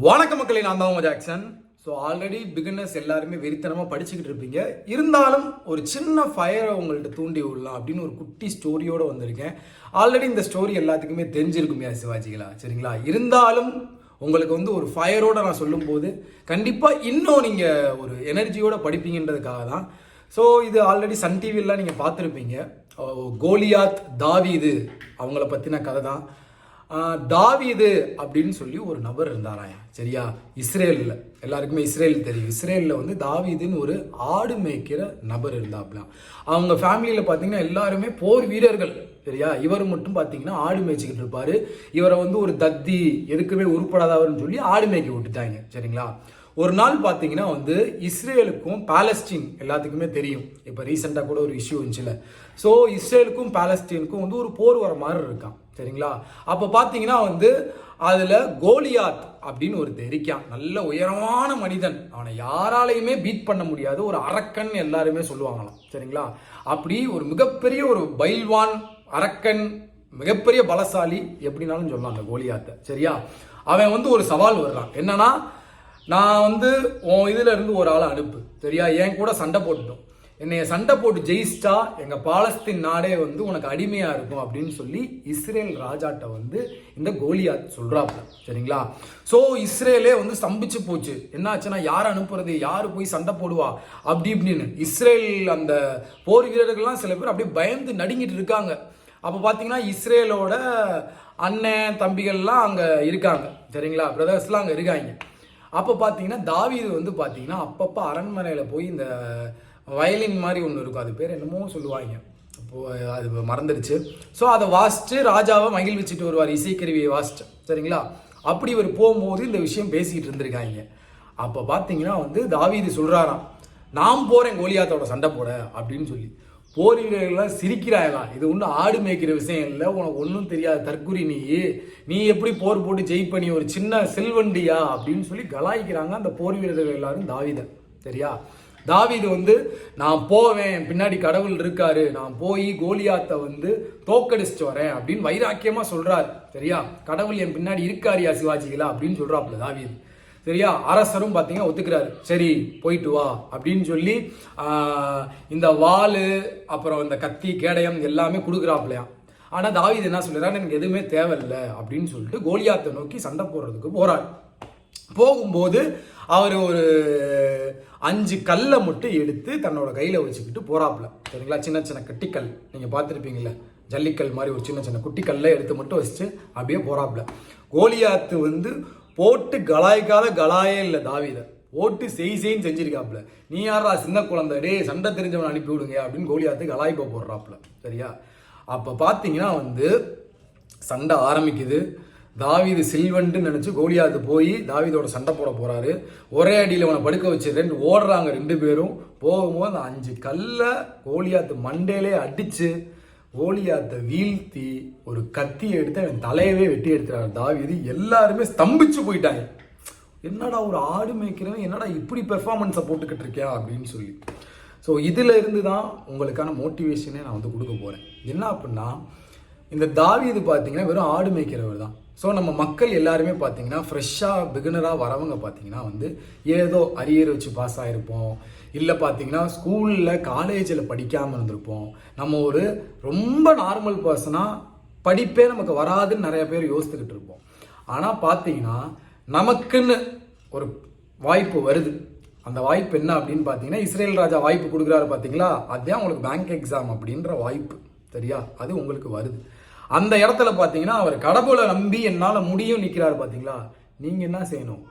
வணக்கம் மக்களே, நான் தான் ஜாக்சன். ஸோ ஆல்ரெடி பிகினர்ஸ் எல்லாருமே வெறித்தனமாக படிச்சுக்கிட்டு இருப்பீங்க. இருந்தாலும் ஒரு சின்ன ஃபயரை உங்கள்கிட்ட தூண்டி விடலாம் அப்படின்னு ஒரு குட்டி ஸ்டோரியோடு வந்திருக்கேன். ஆல்ரெடி இந்த ஸ்டோரி எல்லாத்துக்குமே தெரிஞ்சிருக்குமே சிவாஜிகளா, சரிங்களா? இருந்தாலும் உங்களுக்கு ஒரு ஃபயரோடு நான் சொல்லும்போது கண்டிப்பாக இன்னும் நீங்கள் ஒரு எனர்ஜியோடு படிப்பீங்கன்றதுக்காக தான். ஸோ இது ஆல்ரெடி சன் டிவிலாம் நீங்கள் பார்த்துருப்பீங்க. கோலியாத் தாவீது அவங்கள பற்றின கதை தான். தாவீது அப்படின்னு சொல்லி ஒரு நபர் இருந்தாராயா, சரியா? இஸ்ரேலில் எல்லாருக்குமே இஸ்ரேல் தெரியும். இஸ்ரேலில் தாவீதுன்னு ஒரு ஆடு மேய்க்கிற நபர் இருந்தாப்லாம். அவங்க ஃபேமிலியில் பார்த்தீங்கன்னா எல்லாருமே போர் வீரர்கள், சரியா? இவர் மட்டும் பார்த்தீங்கன்னா ஆடு மேய்ச்சிக்கிட்டு இருப்பாரு. இவரை ஒரு தத்தி, எதுக்குமே உருப்படாதவர்னு சொல்லி ஆடு மேய்க்க விட்டுட்டாங்க, சரிங்களா? ஒரு நாள் பார்த்தீங்கன்னா இஸ்ரேலுக்கும் பாலஸ்டீன் எல்லாத்துக்குமே தெரியும். இப்போ ரீசெண்டாக கூட ஒரு இஷ்யூ இருந்துச்சுல. ஸோ இஸ்ரேலுக்கும் பாலஸ்டீனுக்கும் ஒரு போர் வர மாதிரி இருக்கான், சரிங்களா? அப்போ பார்த்தீங்கன்னா அதில் கோலியாத் அப்படின்னு ஒரு தெரிக்கான். நல்ல உயரமான மனிதன், அவனை யாராலையுமே பீட் பண்ண முடியாது, ஒரு அரக்கன் எல்லாருமே சொல்லுவாங்களாம், சரிங்களா? அப்படி ஒரு மிகப்பெரிய ஒரு பைல்வான் அரக்கன், மிகப்பெரிய பலசாலி எப்படினாலும் சொல்லலாம் அந்த கோலியாத்தை, சரியா? அவன் ஒரு சவால் வர்றான். என்னன்னா, நான் உன் இதுல இருந்து ஒரு ஆளை அனுப்பு, சரியா? என் கூட சண்டை போட்டுட்டோம், என்னைய சண்டை போட்டு ஜெயிச்சிட்டா எங்க பாலஸ்தீன் நாடே உனக்கு அடிமையா இருக்கும் அப்படின்னு சொல்லி இஸ்ரேல் ராஜாட்ட இந்த கோலியாத் சொல்றாப்ல, சரிங்களா? ஸோ இஸ்ரேலே ஸ்தம்பிச்சு போச்சு. என்ன ஆச்சுன்னா, யார் அனுப்புறது, யாரு போய் சண்டை போடுவா அப்படி இப்படின்னு இஸ்ரேல் அந்த போர் வீரர்கள்லாம் சில பேர் அப்படியே பயந்து நடுங்கிட்டு இருக்காங்க. அப்போ பார்த்தீங்கன்னா இஸ்ரேலோட அண்ணன் தம்பிகள்லாம் அங்கே இருக்காங்க, சரிங்களா? பிரதர்ஸ்லாம் அங்கே இருக்காங்க. அப்போ பார்த்தீங்கன்னா தாவீது பார்த்தீங்கன்னா அப்பப்போ அரண்மனையில் போய் இந்த வயலின் மாதிரி ஒன்று இருக்கும், அது பேர் என்னமோ சொல்லுவாங்க, அப்போது அது மறந்துடுச்சு. ஸோ அதை வாசிட்டு ராஜாவை மகிழ்விச்சுட்டு வருவார், இசைக்கருவியை வாசிட்டு, சரிங்களா? அப்படி இவர் போகும்போது இந்த விஷயம் பேசிக்கிட்டு இருந்திருக்காங்க. அப்போ பார்த்தீங்கன்னா தாவீது சொல்கிறாராம், நான் போகிறேன் கோலியாத்தோட சண்டை போட அப்படின்னு சொல்லி. போர் வீரர்கள்லாம் சிரிக்கிறாங்களா, இது ஒன்றும் ஆடு மேய்க்கிற விஷயம் இல்லை, உனக்கு ஒன்றும் தெரியாது தற்குறி, நீ எப்படி போர் போட்டு ஜெயிப்ப, நீ ஒரு சின்ன செல்வண்டியா அப்படின்னு சொல்லி கலாய்க்கிறாங்க அந்த போர் வீரர்கள் எல்லாரும் தாவீதை, சரியா? தாவீது நான் போவேன், பின்னாடி கடவுள் இருக்காரு, நான் போய் கோலியாத்தை தோக்கடிச்சிட்டு வரேன் அப்படின்னு வைராக்கியமா சொல்றாரு, சரியா? கடவுள் என் பின்னாடி இருக்காரியா சிவாஜிகளா அப்படின்னு சொல்றாப்புல தாவீது, சரியா? அரசரும் பார்த்தீங்கன்னா ஒத்துக்கிறாரு, சரி போயிட்டு வா அப்படின்னு சொல்லி இந்த வாள் அப்புறம் இந்த கத்தி கேடயம் எல்லாமே கொடுக்குறாப்லையா. ஆனால் தாவீது என்ன சொல்றாரு, எனக்கு எதுவுமே தேவையில்லை அப்படின்னு சொல்லிட்டு கோலியாத்தை நோக்கி சண்டை போடுறதுக்கு போறாரு. போகும்போது அவர் ஒரு 5 கல்லை மட்டும் எடுத்து தன்னோட கையில் வச்சுக்கிட்டு போறாப்புல, சரிங்களா? சின்ன சின்ன கட்டிக்கல் நீங்கள் பார்த்துருப்பீங்களே, ஜல்லிக்கல் மாதிரி ஒரு சின்ன சின்ன குட்டிக்கல்லை எடுத்து மட்டும் வச்சுட்டு அப்படியே போறாப்புல. கோலியாத்து போட்டு கலாய்க்காத கலாயே இல்லை, தாவீதை போட்டு செய்ன்னு செஞ்சிருக்காப்புல. நீ யாரா சின்ன குழந்தை, டே சண்டை தெரிஞ்சவன் அனுப்பி விடுங்க அப்படின்னு கோலியாத்து கலாய்ப்ப போடுறாப்புல, சரியா? அப்போ பார்த்தீங்கன்னா சண்டை ஆரம்பிக்குது. தாவீது சில்வன்ட்டு நினச்சி கோலியாத்து போய் தாவீதோட சண்டை போட போகிறாரு. ஒரே அடியில் அவனை படுக்க வச்சு ஓடுறாங்க 2 பேரும். போகும்போது அந்த 5 கல்லை கோலியாத்து மண்டையிலே அடித்து கோலியாத்தை வீழ்த்தி ஒரு கத்தியை எடுத்து அவன் தலையவே வெட்டி எடுத்துறாரு தாவீது. எல்லாருமே ஸ்தம்பிச்சு போயிட்டாங்க. என்னடா ஒரு ஆடு மேய்க்கிறவன் என்னடா இப்படி பெர்ஃபார்மன்ஸை போட்டுக்கிட்டு இருக்கேன் அப்படின்னு சொல்லி. ஸோ இதில் இருந்து தான் உங்களுக்கான மோட்டிவேஷனே நான் கொடுக்க போகிறேன். என்ன அப்படின்னா, இந்த தாவீது பார்த்தீங்கன்னா வெறும் ஆடு மேய்க்கிறவர் தான். ஸோ நம்ம மக்கள் எல்லாருமே பார்த்தீங்கன்னா ஃப்ரெஷ்ஷாக பிகினராக வரவங்க பார்த்தீங்கன்னா ஏதோ அரியர் வச்சு பாஸ் ஆகிருப்போம், இல்லை பார்த்தீங்கன்னா ஸ்கூலில் காலேஜில் படிக்காமல் இருந்திருப்போம். நம்ம ஒரு ரொம்ப நார்மல் பர்சனாக படிப்பே நமக்கு வராதுன்னு நிறைய பேர் யோசித்துக்கிட்டு இருப்போம். ஆனால் பார்த்தீங்கன்னா நமக்குன்னு ஒரு வாய்ப்பு வருது. அந்த வாய்ப்பு என்ன அப்படின்னு பார்த்தீங்கன்னா, இஸ்ரேல் ராஜா வாய்ப்பு கொடுக்குறாரு பார்த்தீங்களா, அதுதான் உங்களுக்கு பேங்க் எக்ஸாம் அப்படின்ற வாய்ப்பு, சரியா? அது உங்களுக்கு வருது. அந்த இடத்துல பார்த்தீங்கன்னா அவர் கடவுளை நம்பி என்னால் முடியும் நிற்கிறாரு பார்த்தீங்களா. நீங்கள் என்ன செய்யணும்,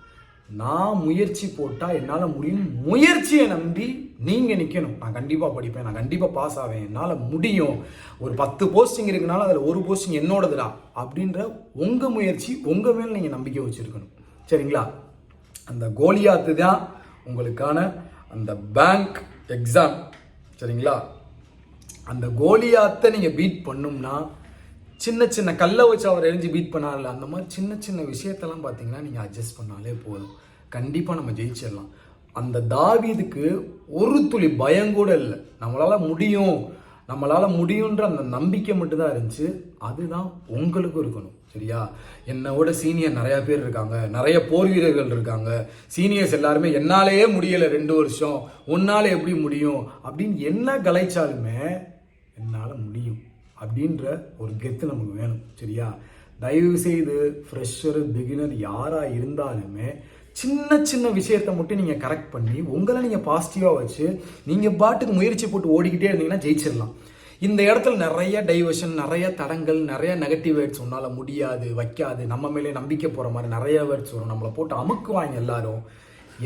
நான் முயற்சி போட்டால் என்னால் முடியும், முயற்சியை நம்பி நீங்கள் நிற்கணும். நான் கண்டிப்பாக படிப்பேன், நான் கண்டிப்பாக பாஸ் ஆவேன், என்னால் முடியும், ஒரு 10 போஸ்டிங் இருக்குனால அதில் ஒரு போஸ்டிங் என்னோடதுடா அப்படின்ற உங்கள் முயற்சி, உங்கள் மேல் நீங்கள் நம்பிக்கை வச்சுருக்கணும், சரிங்களா? அந்த கோலியாத்து தான் உங்களுக்கான அந்த பேங்க் எக்ஸாம், சரிங்களா? அந்த கோலியாத்தை நீங்கள் பீட் பண்ணும்னா, சின்ன சின்ன கல்லை வச்சு அவர் எரிஞ்சு பீட் பண்ணார்ல, அந்த மாதிரி சின்ன சின்ன விஷயத்தெல்லாம் பார்த்தீங்கன்னா நீங்கள் அட்ஜஸ்ட் பண்ணாலே போதும், கண்டிப்பாக நம்ம ஜெயிச்சிடலாம். அந்த தாவீதுக்கு ஒரு துளி பயம் கூட இல்லை. நம்மளால் முடியுன்ற அந்த நம்பிக்கை மட்டும்தான் இருந்துச்சு. அதுதான் உங்களுக்கும் இருக்கணும். சரியா? என்னோட சீனியர் நிறையா பேர் இருக்காங்க, நிறைய போர் வீரர்கள் இருக்காங்க. சீனியர்ஸ் எல்லாருமே என்னாலேயே முடியலை 2 வருஷம், உன்னால் எப்படி முடியும் அப்படின்னு என்ன கலைச்சாலுமே என்னால் முடியும் அப்படின்ற ஒரு கெத்து நமக்கு வேணும். சரியா? தயவு செய்து ஃப்ரெஷர் பிகினர் யாராக இருந்தாலுமே சின்ன சின்ன விஷயத்தை மட்டும் நீங்கள் கரெக்ட் பண்ணி உங்களை நீங்கள் பாசிட்டிவாக வச்சு நீங்கள் பாட்டுக்கு முயற்சி போட்டு ஓடிக்கிட்டே இருந்தீங்கன்னா ஜெயிச்சிடலாம். இந்த இடத்துல நிறைய டைவர்ஷன், நிறைய தடங்கள், நிறைய நெகட்டிவ் வேர்ட்ஸ் உன்னால் முடியாது, வைக்காது, நம்ம மேலே நம்பிக்கை போகிற மாதிரி நிறைய வேர்ட்ஸ் வரும். நம்மளை போட்டு அமுக்குவாங்க எல்லாரும்.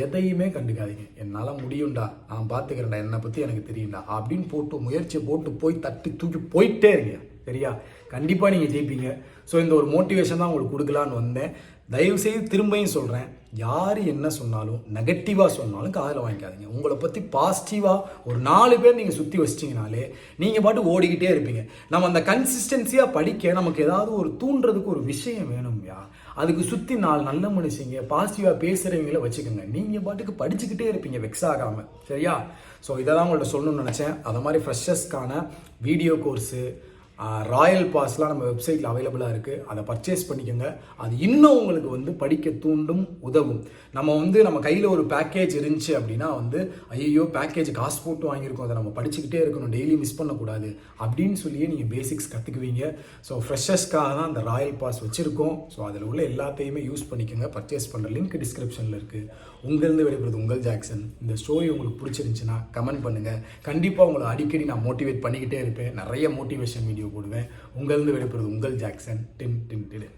எதையுமே கண்டுக்காதீங்க. என்னால் முடியும்டா, நான் பார்த்துக்கிறேன்டா, என்னை பற்றி எனக்கு தெரியும்டா அப்படின்னு போட்டு முயற்சியை போட்டு போய் தட்டி தூக்கி போயிட்டே இருங்க. சரியா? கண்டிப்பாக நீங்கள் ஜெயிப்பீங்க. ஸோ இந்த ஒரு மோட்டிவேஷன் தான் உங்களுக்கு கொடுக்கலான்னு வந்தேன். தயவுசெய்து திரும்பியும் சொல்கிறேன், யார் என்ன சொன்னாலும் நெகட்டிவாக சொன்னாலும் காதில் வாங்கிக்காதீங்க. உங்களை பற்றி பாசிட்டிவாக ஒரு 4 பேர் நீங்கள் சுற்றி வச்சிட்டிங்கனாலே நீங்கள் பாட்டு ஓடிக்கிட்டே இருப்பீங்க. நம்ம அந்த கன்சிஸ்டன்சியாக படிக்க நமக்கு ஏதாவது ஒரு தூண்டுறதுக்கு ஒரு விஷயம் வேணும்யா. அதுக்கு சுற்றி 4 நல்ல மனுஷங்க பாசிட்டிவாக பேசுகிறவங்கள வச்சுக்கோங்க. நீங்கள் பாட்டுக்கு படிச்சுக்கிட்டே இருப்பீங்க வெக்ஸ் ஆகாமல். சரியா? ஸோ இதை தான் உங்கள்கிட்ட சொல்லணும்னு நினச்சேன். அதை மாதிரி ஃப்ரெஷர்ஸ்க்கான வீடியோ கோர்ஸு, ராயல் பாஸ்லாம் நம்ம வெப்சைட்டில் அவைலபிளாக இருக்குது. அதை பர்ச்சேஸ் பண்ணிக்கோங்க. அது இன்னும் உங்களுக்கு படிக்க தூண்டும், உதவும். நம்ம கையில் ஒரு பேக்கேஜ் இருந்துச்சு அப்படின்னா ஐயோ பேக்கேஜ் காசு போட்டு வாங்கியிருக்கோம், அதை நம்ம படிச்சுக்கிட்டே இருக்கணும், டெய்லி மிஸ் பண்ணக்கூடாது அப்படின்னு சொல்லியே நீங்கள் பேசிக்ஸ் கற்றுக்குவீங்க. ஸோ ஃப்ரெஷர்ஸ்க்காக தான் அந்த ராயல் பாஸ் வச்சுருக்கோம். ஸோ அதில் உள்ள எல்லாத்தையுமே யூஸ் பண்ணிக்கோங்க. பர்ச்சேஸ் பண்ணுற லிங்க் டிஸ்கிரிப்ஷனில் இருக்குது. உங்களிருந்து விடைபெறுவது உங்கள் ஜாக்சன். இந்த ஸ்டோரி உங்களுக்கு பிடிச்சிருந்துச்சுன்னா கமெண்ட் பண்ணுங்கள். கண்டிப்பாக உங்களை அடிக்கடி நான் மோட்டிவேட் பண்ணிக்கிட்டே இருப்பேன். நிறைய மோட்டிவேஷன் வீடியோ போடுவேன். உங்களிருந்து விடைபெறுவது உங்கள் ஜாக்சன். டின் டின் டின்.